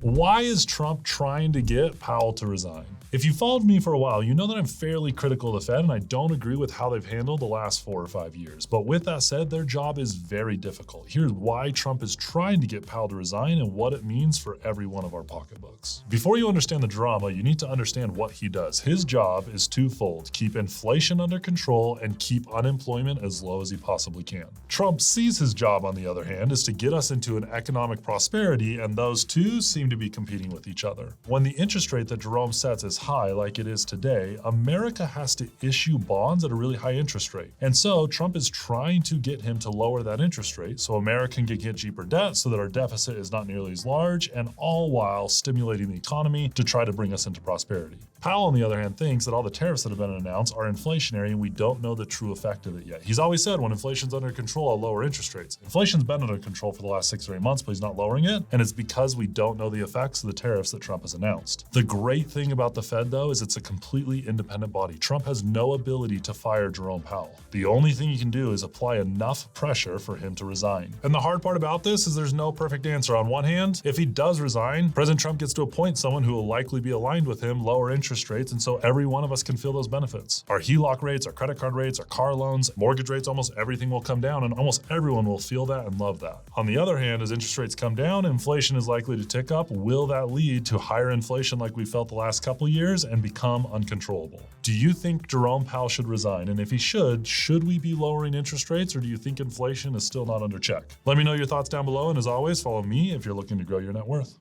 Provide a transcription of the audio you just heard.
Why is Trump trying to get Powell to resign? If you followed me for a while, you know that I'm fairly critical of the Fed and I don't agree with how they've handled the last 4 or 5 years. But with that said, their job is very difficult. Here's why Trump is trying to get Powell to resign and what it means for every one of our pocketbooks. Before you understand the drama, you need to understand what he does. His job is twofold: keep inflation under control and keep unemployment as low as he possibly can. Trump sees his job, on the other hand, is to get us into an economic prosperity, and those two seem to be competing with each other. When the interest rate that Jerome sets is high like it is today, America has to issue bonds at a really high interest rate. And so Trump is trying to get him to lower that interest rate so America can get cheaper debt so that our deficit is not nearly as large, and all while stimulating the economy to try to bring us into prosperity. Powell, on the other hand, thinks that all the tariffs that have been announced are inflationary and we don't know the true effect of it yet. He's always said when inflation's under control, I'll lower interest rates. Inflation's been under control for the last 6 or 8 months, but he's not lowering it, and it's because we don't know the effects of the tariffs that Trump has announced. The great thing about the Fed, though, is it's a completely independent body. Trump has no ability to fire Jerome Powell. The only thing he can do is apply enough pressure for him to resign. And the hard part about this is there's no perfect answer. On one hand, if he does resign, President Trump gets to appoint someone who will likely be aligned with him, lower interest rates, and so every one of us can feel those benefits. Our HELOC rates, our credit card rates, our car loans, mortgage rates, almost everything will come down, and almost everyone will feel that and love that. On the other hand, as interest rates come down, inflation is likely to tick up. Will that lead to higher inflation like we felt the last couple years and become uncontrollable? Do you think Jerome Powell should resign? And if he should we be lowering interest rates, or do you think inflation is still not under check? Let me know your thoughts down below, and as always, follow me if you're looking to grow your net worth.